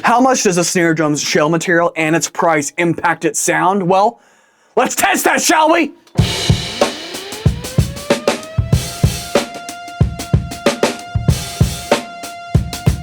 How much does a snare drum's shell material and its price impact its sound? Well, let's test that, shall we?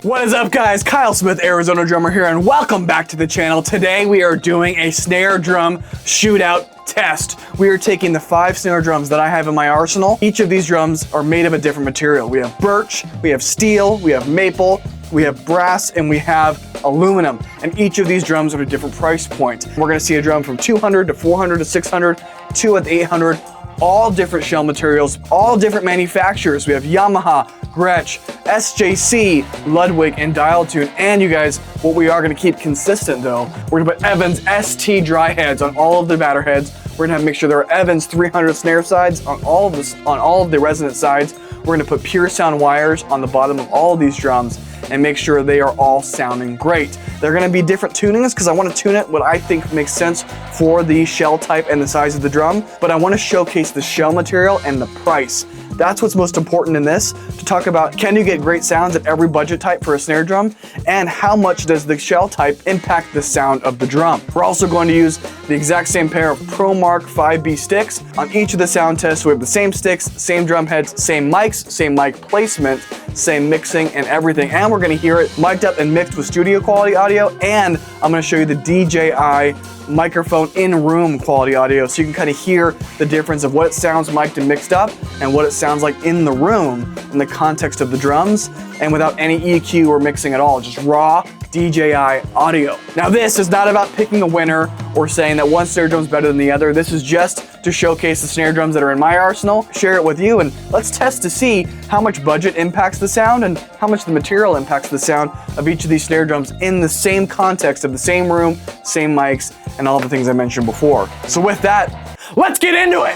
What is up, guys? Kyle Smith, Arizona drummer here, and welcome back to the channel. Today we are doing a snare drum shootout test. We are taking the 5 snare drums that I have in my arsenal. Each of these drums are made of a different material. We have birch, we have steel, we have maple, we have brass, and we have aluminum. And each of these drums are at a different price point. We're gonna see a drum from 200 to 400 to 600, 2 at 800, all different shell materials, all different manufacturers. We have Yamaha, Gretsch, SJC, Ludwig, and Dialtune. And you guys, what we are gonna keep consistent though, we're gonna put Evans ST dry heads on all of the batter heads. We're gonna make sure there are Evans 300 snare sides on all of the resonant sides. We're gonna put pure sound wires on the bottom of all of these drums and make sure they are all sounding great. They're gonna be different tunings because I wanna tune it what I think makes sense for the shell type and the size of the drum, but I wanna showcase the shell material and the price. That's what's most important in this, to talk about can you get great sounds at every budget type for a snare drum, and how much does the shell type impact the sound of the drum. We're also going to use the exact same pair of ProMark 5B sticks on each of the sound tests. We have the same sticks, same drum heads, same mics, same mic placement, same mixing and everything. And we're gonna hear it mic'd up and mixed with studio quality audio, and I'm gonna show you the DJI microphone in-room quality audio so you can kind of hear the difference of what it sounds mic'd and mixed up and what it sounds like in the room in the context of the drums and without any EQ or mixing at all, just raw DJI audio. Now this is not about picking a winner or saying that one snare drum is better than the other. This is just to showcase the snare drums that are in my arsenal, share it with you, and let's test to see how much budget impacts the sound and how much the material impacts the sound of each of these snare drums in the same context of the same room, same mics, and all the things I mentioned before. So with that, let's get into it.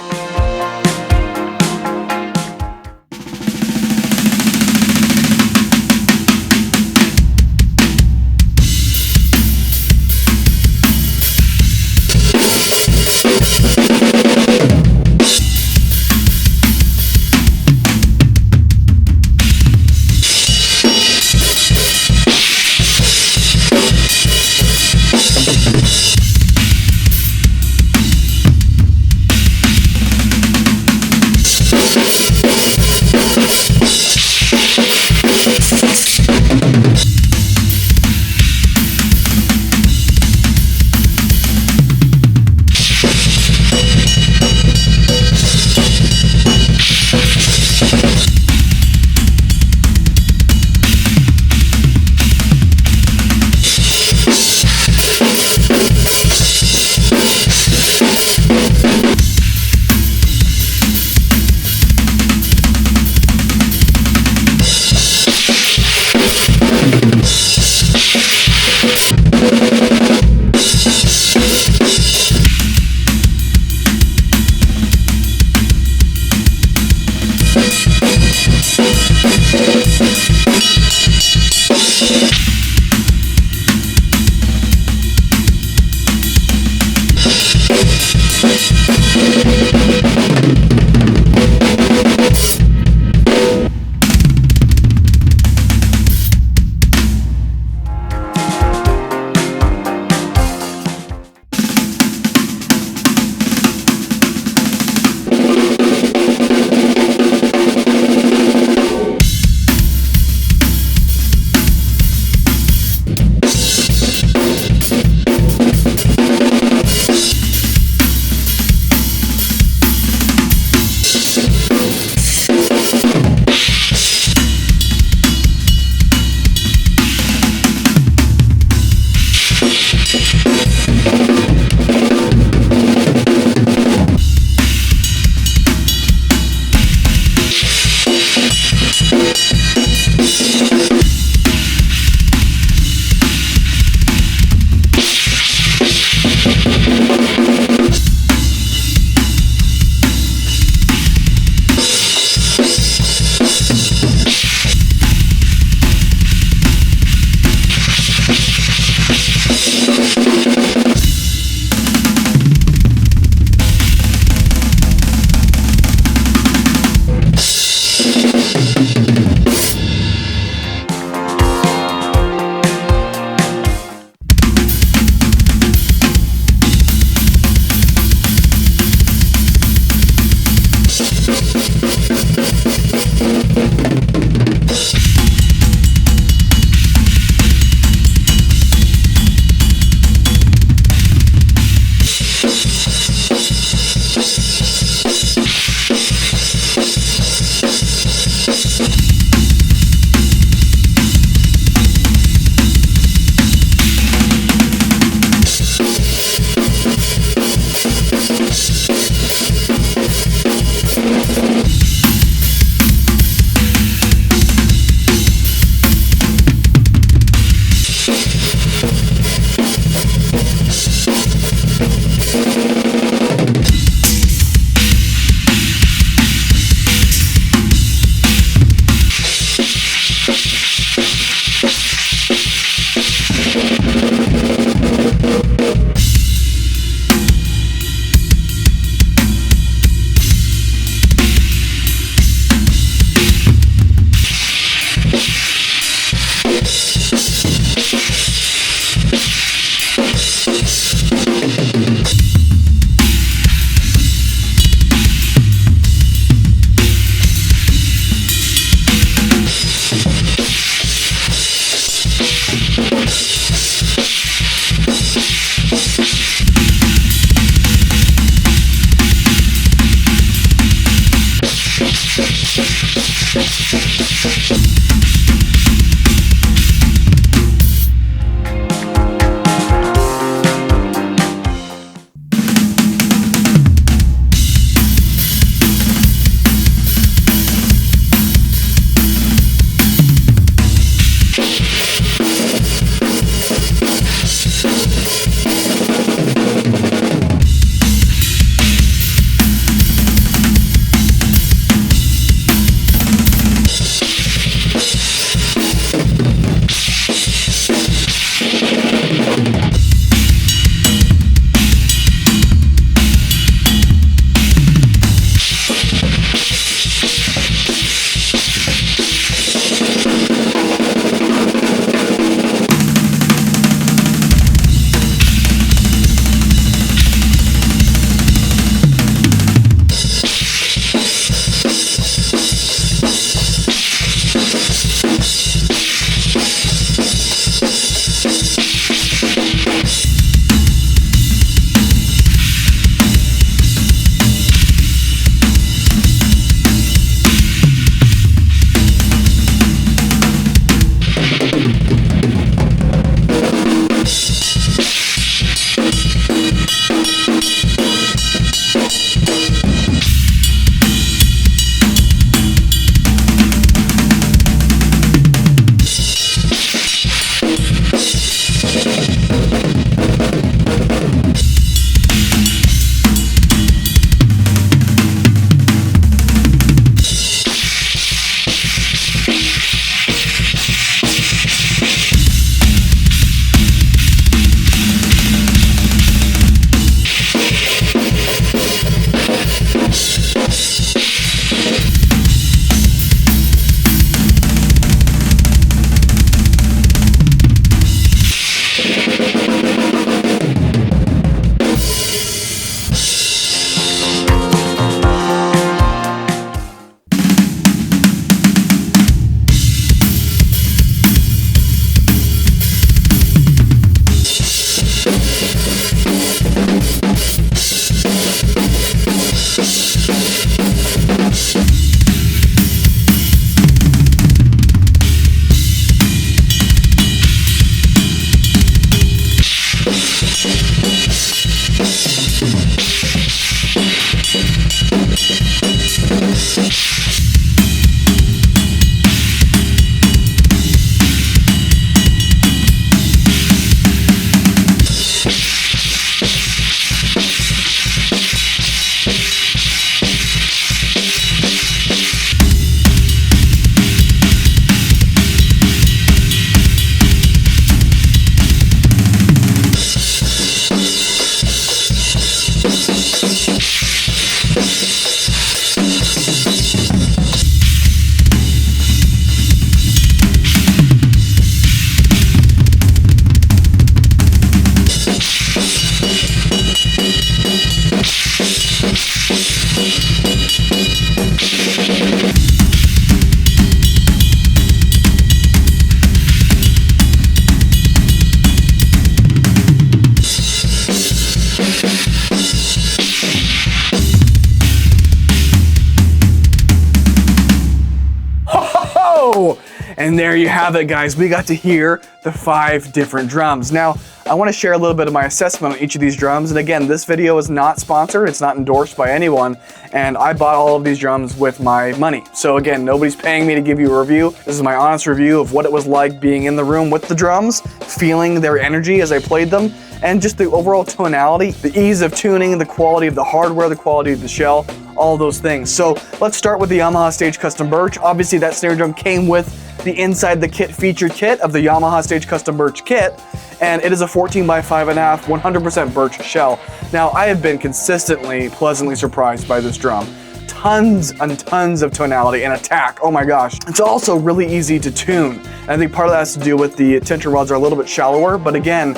And there you have it, guys. We got to hear the 5 different drums. Now, I want to share a little bit of my assessment on each of these drums. And again, this video is not sponsored. It's not endorsed by anyone. And I bought all of these drums with my money. So again, nobody's paying me to give you a review. This is my honest review of what it was like being in the room with the drums, feeling their energy as I played them, and just the overall tonality, the ease of tuning, the quality of the hardware, the quality of the shell, all those things. So let's start with the Yamaha Stage Custom Birch. Obviously that snare drum came with the inside the kit featured kit of the Yamaha Stage Custom Birch kit, and it is a 14 by 5.5, 100% birch shell. Now I have been consistently pleasantly surprised by this drum. Tons and tons of tonality and attack, oh my gosh. It's also really easy to tune. And I think part of that has to do with the tension rods are a little bit shallower, but again,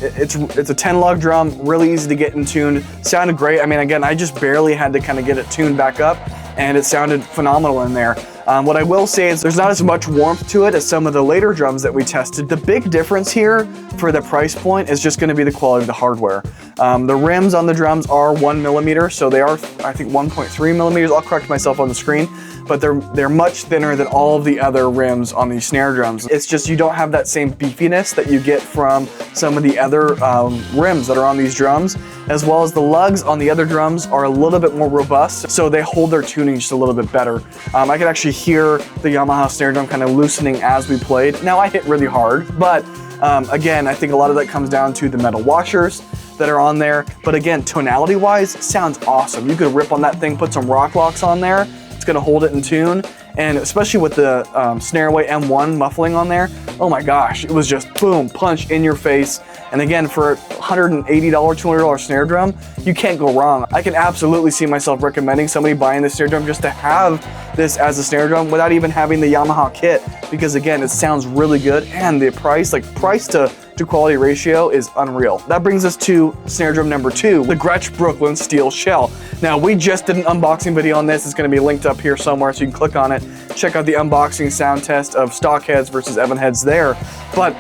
it's a 10 lug drum, really easy to get in tune. Sounded great. I mean, again, I just barely had to kind of get it tuned back up, and it sounded phenomenal in there. What I will say is there's not as much warmth to it as some of the later drums that we tested. The big difference here for the price point is just going to be the quality of the hardware. The rims on the drums are 1 millimeter, so they are, I think, 1.3 millimeters. I'll correct myself on the screen, but they're much thinner than all of the other rims on these snare drums. It's just you don't have that same beefiness that you get from some of the other rims that are on these drums, as well as the lugs on the other drums are a little bit more robust, so they hold their tuning just a little bit better. I could actually hear the Yamaha snare drum kind of loosening as we played. Now I hit really hard, but again, I think a lot of that comes down to the metal washers that are on there. But again, tonality wise, sounds awesome. You could rip on that thing, put some rock locks on there. It's gonna hold it in tune. And especially with the Snareway M1 muffling on there, oh my gosh, it was just boom, punch in your face. And again, for a $180, $200 snare drum, you can't go wrong. I can absolutely see myself recommending somebody buying this snare drum just to have this as a snare drum without even having the Yamaha kit, because again, it sounds really good, and the price, like price to quality ratio, is unreal. That brings us to snare drum number 2, the Gretsch Brooklyn Steel Shell. Now, we just did an unboxing video on this. It's gonna be linked up here somewhere, so you can click on it, check out the unboxing sound test of stock heads versus Evan heads there. But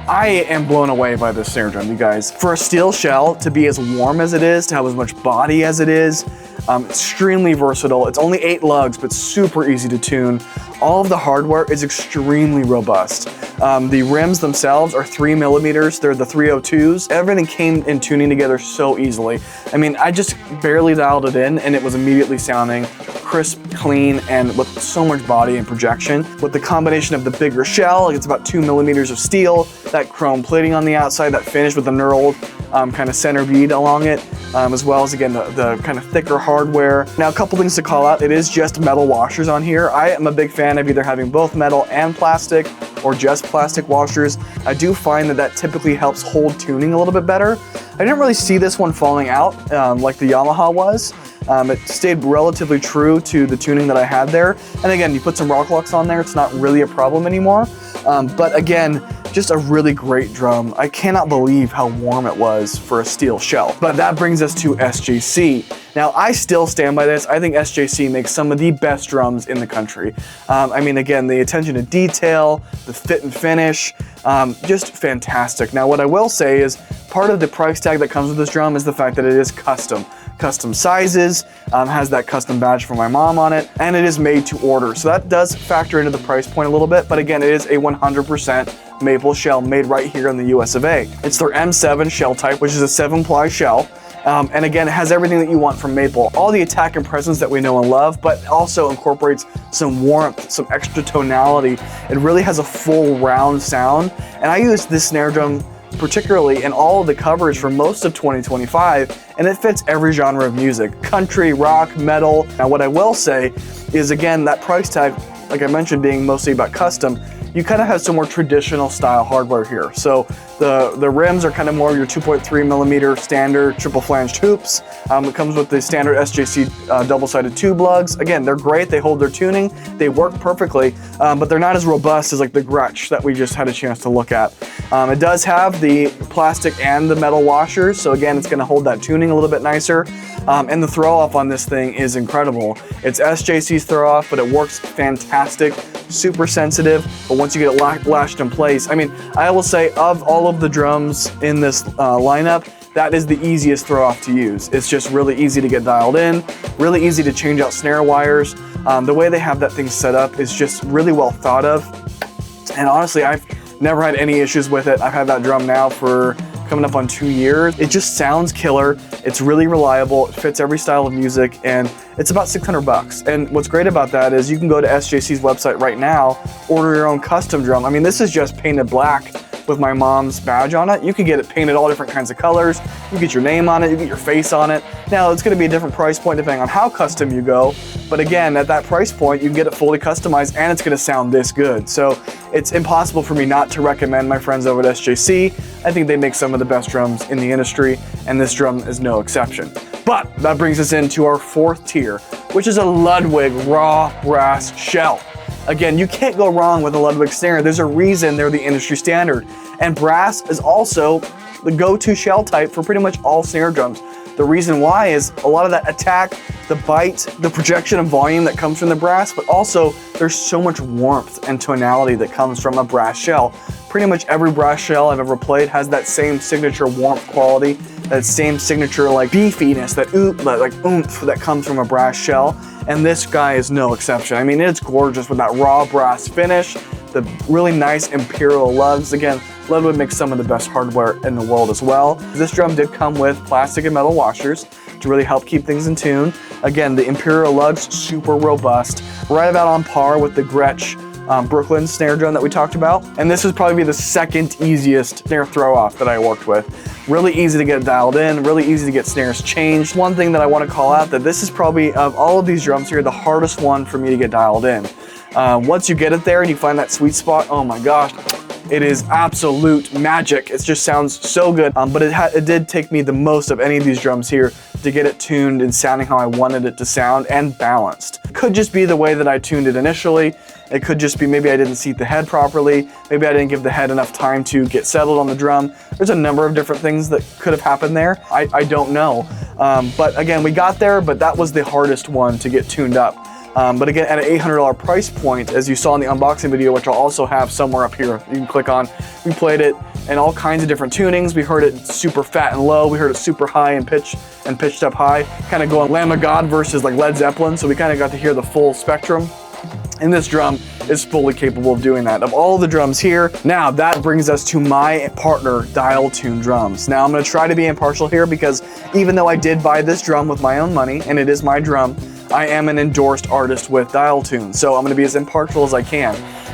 I am blown away by this snare drum, you guys. For a steel shell to be as warm as it is, to have as much body as it is, extremely versatile. It's only 8 lugs, but super easy to tune. All of the hardware is extremely robust. The rims themselves are 3 millimeters. They're the 302s. Everything came in tuning together so easily. I mean, I just barely dialed it in and it was immediately sounding crisp, clean, and with so much body and projection. With the combination of the bigger shell, it's about 2 millimeters of steel, that chrome plating on the outside, that finish with the knurled kind of center bead along it, as well as, again, the kind of thicker hardware. Now, a couple things to call out. It is just metal washers on here. I am a big fan of either having both metal and plastic, or just plastic washers. I do find that typically helps hold tuning a little bit better. I didn't really see this one falling out like the Yamaha was. It stayed relatively true to the tuning that I had there. And again, you put some rock locks on there, it's not really a problem anymore. But again, just a really great drum. I cannot believe how warm it was for a steel shell. But that brings us to SJC. Now, I still stand by this. I think SJC makes some of the best drums in the country. I mean, again, the attention to detail, the fit and finish, just fantastic. Now, what I will say is part of the price tag that comes with this drum is the fact that it is custom sizes, has that custom badge for my mom on it, and it is made to order. So that does factor into the price point a little bit, but again, it is a 100% maple shell made right here in the US of A. It's their M7 shell type, which is a 7-ply shell. And again, it has everything that you want from maple. All the attack and presence that we know and love, but also incorporates some warmth, some extra tonality. It really has a full round sound. And I used this snare drum particularly in all of the covers for most of 2025, and it fits every genre of music, country, rock, metal. Now, what I will say is, again, that price tag, like I mentioned, being mostly about custom, you kind of have some more traditional style hardware here. So the rims are kind of more your 2.3 millimeter standard triple flanged hoops. It comes with the standard SJC double-sided tube lugs. Again, they're great, they hold their tuning, they work perfectly, but they're not as robust as like the Gretsch that we just had a chance to look at. It does have the plastic and the metal washers, so again, it's gonna hold that tuning a little bit nicer. And the throw off on this thing is incredible. It's SJC's throw off, but it works fantastic, super sensitive, but once you get it lashed in place, I mean, I will say of all of the drums in this lineup, that is the easiest throw off to use. It's just really easy to get dialed in, really easy to change out snare wires. The way they have that thing set up is just really well thought of. And honestly, I've never had any issues with it. I've had that drum now for coming up on 2 years. It just sounds killer. It's really reliable. It fits every style of music, and it's about 600 bucks. And what's great about that is you can go to SJC's website right now, order your own custom drum. I mean, this is just painted black with my mom's badge on it. You can get it painted all different kinds of colors. You get your name on it, you get your face on it. Now, it's gonna be a different price point depending on how custom you go. But again, at that price point, you can get it fully customized and it's gonna sound this good. So it's impossible for me not to recommend my friends over at SJC. I think they make some of the best drums in the industry, and this drum is no exception. But that brings us into our fourth tier, which is a Ludwig Raw Brass shell. Again, you can't go wrong with a Ludwig snare. There's a reason they're the industry standard. And brass is also the go-to shell type for pretty much all snare drums. The reason why is a lot of that attack, the bite, the projection of volume that comes from the brass, but also there's so much warmth and tonality that comes from a brass shell. Pretty much every brass shell I've ever played has that same signature warmth quality, that same signature like beefiness, that oomph that comes from a brass shell. And this guy is no exception. I mean, it's gorgeous with that raw brass finish, the really nice imperial lugs. Again, Ludwig makes some of the best hardware in the world as well. This drum did come with plastic and metal washers to really help keep things in tune. Again, the imperial lugs, super robust, right about on par with the Gretsch Brooklyn snare drum that we talked about. And this would probably be the second easiest snare throw off that I worked with. Really easy to get dialed in, really easy to get snares changed. One thing that I want to call out, that this is probably, of all of these drums here, the hardest one for me to get dialed in. Once you get it there and you find that sweet spot, oh my gosh, it is absolute magic. It just sounds so good, but it did take me the most of any of these drums here to get it tuned and sounding how I wanted it to sound and balanced. Could just be the way that I tuned it initially. It could just be maybe I didn't seat the head properly. Maybe I didn't give the head enough time to get settled on the drum. There's a number of different things that could have happened there. I don't know. But again, we got there, but that was the hardest one to get tuned up. But again, at an $800 price point, as you saw in the unboxing video, which I'll also have somewhere up here, you can click on, we played it in all kinds of different tunings. We heard it super fat and low. We heard it super high and pitched up high, kind of going Lamb of God versus like Led Zeppelin. So we kind of got to hear the full spectrum. And this drum is fully capable of doing that. Of all the drums here, now that brings us to my partner, Dialtune drums. Now I'm gonna try to be impartial here because even though I did buy this drum with my own money, and it is my drum, I am an endorsed artist with Dialtune, so I'm gonna be as impartial as I can.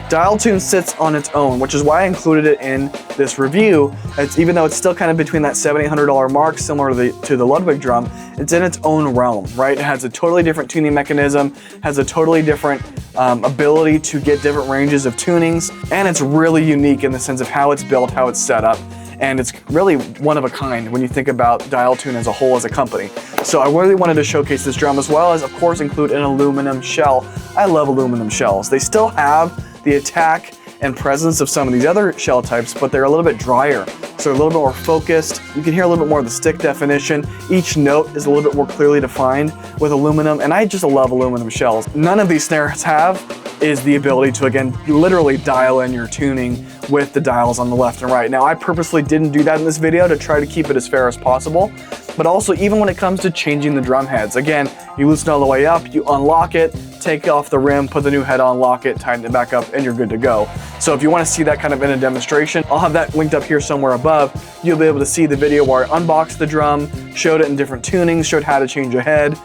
Dialtune sits on its own, which is why I included it in this review. Even though it's still kind of between that $700, $800 mark, similar to the Ludwig drum, it's in its own realm, right? It has a totally different tuning mechanism, has a totally different ability to get different ranges of tunings, and it's really unique in the sense of how it's built, how it's set up. And it's really one of a kind when you think about Dialtune as a whole as a company. So I really wanted to showcase this drum as well as, of course, include an aluminum shell. I love aluminum shells. They still have the attack and presence of some of these other shell types, but they're a little bit drier. So they're a little bit more focused. You can hear a little bit more of the stick definition. Each note is a little bit more clearly defined with aluminum, and I just love aluminum shells. None of these snares have is the ability to, again, literally dial in your tuning with the dials on the left and right. Now, I purposely didn't do that in this video to try to keep it as fair as possible, but also even when it comes to changing the drum heads, again, you loosen all the way up, you unlock it, take off the rim, put the new head on, lock it, tighten it back up, and you're good to go. So if you want to see that kind of in a demonstration, I'll have that linked up here somewhere above. You'll be able to see the video where I unboxed the drum, showed it in different tunings, showed how to change a head.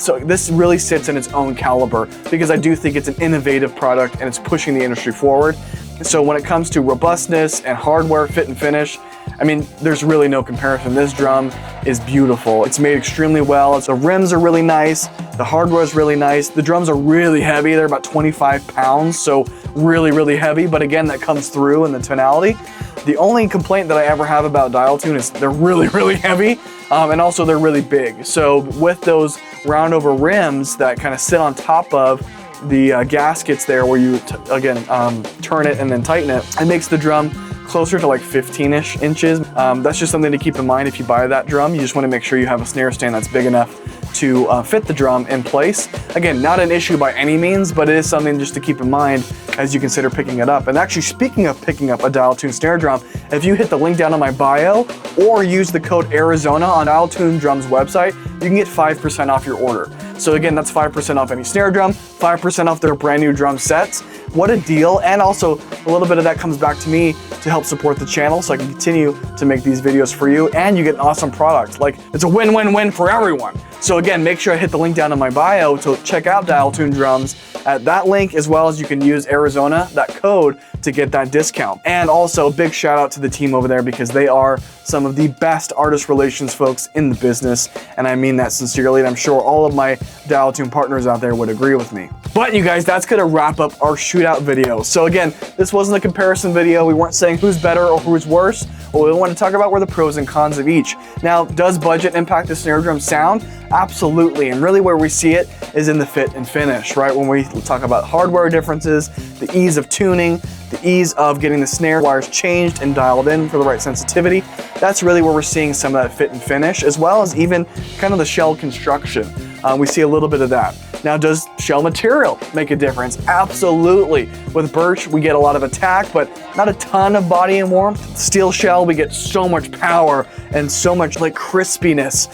So this really sits in its own caliber because I do think it's an innovative product and it's pushing the industry forward. So when it comes to robustness and hardware, fit and finish, I mean, there's really no comparison. This drum is beautiful. It's made extremely well. The rims are really nice. The hardware is really nice. The drums are really heavy. They're about 25 pounds, so really, really heavy. But again, that comes through in the tonality. The only complaint that I ever have about Dialtune is they're really, really heavy, and also they're really big. So with those round over rims that kind of sit on top of the gaskets there where you, turn it and then tighten it, it makes the drum closer to like 15-ish inches. That's just something to keep in mind if you buy that drum. You just want to make sure you have a snare stand that's big enough to fit the drum in place. Again, not an issue by any means, but it is something just to keep in mind as you consider picking it up. And actually, speaking of picking up a Dialtune snare drum, if you hit the link down in my bio or use the code Arizona on Dialtune Drum's website, you can get 5% off your order. So again, that's 5% off any snare drum, 5% off their brand new drum sets. what a deal. And also a little bit of that comes back to me to help support the channel so I can continue to make these videos for you, and you get an awesome product. Like, it's a win-win-win for everyone. So again, make sure I hit the link down in my bio to check out Dialtune drums at that link, as well as you can use Arizona, that code, to get that discount. And also a big shout out to the team over there, because they are some of the best artist relations folks in the business, and I mean that sincerely, and I'm sure all of my Dialtune partners out there would agree with me. But you guys, that's gonna wrap up our shootout video. So again, this wasn't a comparison video. We weren't saying who's better or who's worse. What we want to talk about were the pros and cons of each. Now, does budget impact the snare drum sound? Absolutely, and really where we see it is in the fit and finish, right? When we talk about hardware differences, the ease of tuning, the ease of getting the snare wires changed and dialed in for the right sensitivity, that's really where we're seeing some of that fit and finish, as well as even kind of the shell construction. We see a little bit of that. Now, does shell material make a difference? Absolutely. With Birch, we get a lot of attack, but not a ton of body and warmth. Steel shell, we get so much power and so much like crispiness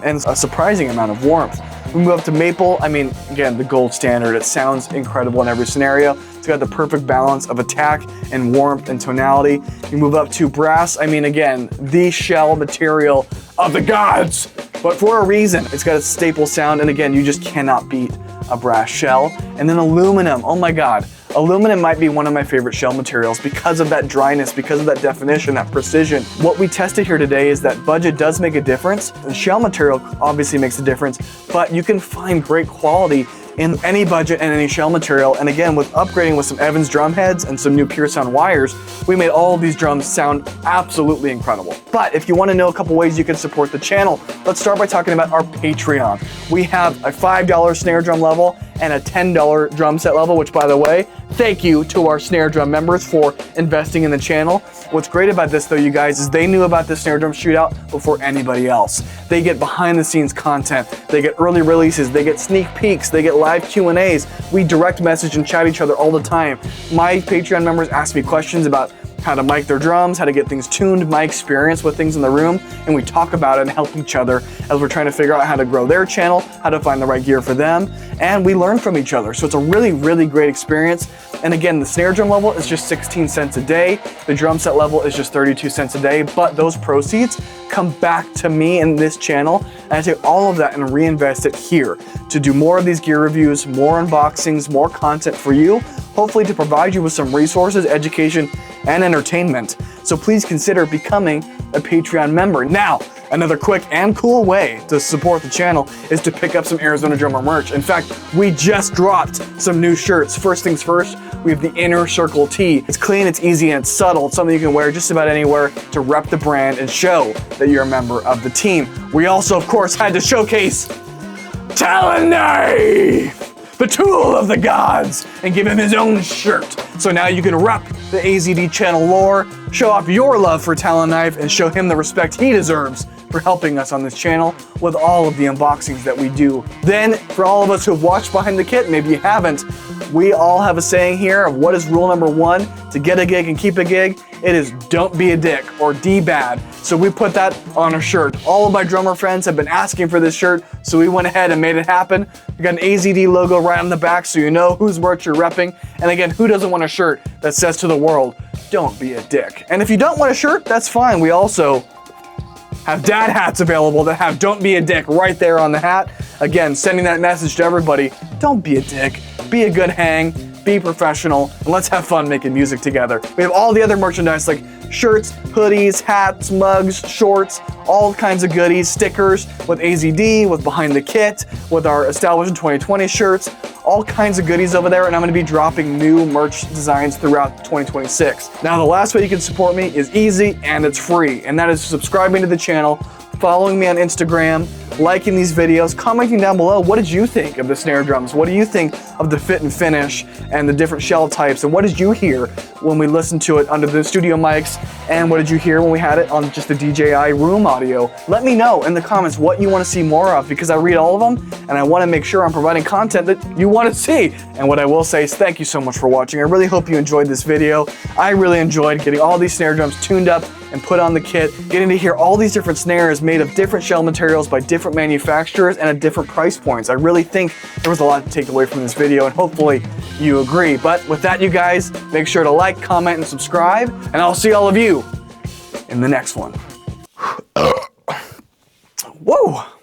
and a surprising amount of warmth. We move up to maple. I mean, again, the gold standard. It sounds incredible in every scenario. It's got the perfect balance of attack and warmth and tonality. You move up to brass. I mean, again, the shell material of the gods, but for a reason. It's got a staple sound, and again, you just cannot beat a brass shell. And then aluminum. Oh my God. Aluminum might be one of my favorite shell materials because of that dryness, because of that definition, that precision. What we tested here today is that budget does make a difference. The shell material obviously makes a difference, but you can find great quality in any budget and any shell material. And again, with upgrading with some Evans drum heads and some new Pure Sound wires, we made all of these drums sound absolutely incredible. But if you want to know a couple ways you can support the channel, let's start by talking about our Patreon. We have a $5 snare drum level and a $10 drum set level, which, by the way, thank you to our snare drum members for investing in the channel. What's great about this though, you guys, is they knew about the snare drum shootout before anybody else. They get behind the scenes content, they get early releases, they get sneak peeks, they get live Q&As. We direct message and chat each other all the time. My Patreon members ask me questions about how to mic their drums, how to get things tuned, my experience with things in the room, and we talk about it and help each other as we're trying to figure out how to grow their channel, how to find the right gear for them, and we learn from each other. So it's a really, really great experience. And again, the snare drum level is just 16 cents a day. The drum set level is just 32 cents a day, but those proceeds come back to me in this channel, and I take all of that and reinvest it here to do more of these gear reviews, more unboxings, more content for you, hopefully to provide you with some resources, education, and entertainment. So please consider becoming a Patreon member. Now, another quick and cool way to support the channel is to pick up some Arizona Drummer merch. In fact, we just dropped some new shirts. First things first, we have the Inner Circle tee. It's clean, it's easy, and it's subtle. It's something you can wear just about anywhere to rep the brand and show that you're a member of the team. We also, of course, had to showcase Talon Knife, the tool of the gods, and give him his own shirt. So now you can rep the AZD channel lore, show off your love for Talon Knife, and show him the respect he deserves for helping us on this channel with all of the unboxings that we do. Then, for all of us who have watched Behind the Kit, maybe you haven't, we all have a saying here of what is rule number one to get a gig and keep a gig. It is don't be a dick or D-bad. So we put that on a shirt. All of my drummer friends have been asking for this shirt, so we went ahead and made it happen. We got an AZD logo right on the back so you know whose merch you're repping. And again, who doesn't want a shirt that says to the world, don't be a dick? And if you don't want a shirt, that's fine. We also have dad hats available that have don't be a dick right there on the hat. Again, sending that message to everybody, don't be a dick, be a good hang, be professional, and let's have fun making music together. We have all the other merchandise like shirts, hoodies, hats, mugs, shorts, all kinds of goodies, stickers with AZD, with Behind the Kit, with our Established in 2020 shirts, all kinds of goodies over there, and I'm gonna be dropping new merch designs throughout 2026. Now, the last way you can support me is easy and it's free, and that is subscribing to the channel, following me on Instagram, liking these videos, commenting down below, what did you think of the snare drums? What do you think of the fit and finish and the different shell types? And what did you hear when we listened to it under the studio mics? And what did you hear when we had it on just the DJI room audio? Let me know in the comments what you want to see more of, because I read all of them and I want to make sure I'm providing content that you want to see. And what I will say is thank you so much for watching. I really hope you enjoyed this video. I really enjoyed getting all these snare drums tuned up and put on the kit, getting to hear all these different snares made of different shell materials by different manufacturers and at different price points. I really think there was a lot to take away from this video, and hopefully you agree. But with that, you guys, make sure to like, comment, and subscribe, and I'll see all of you in the next one. Whoa!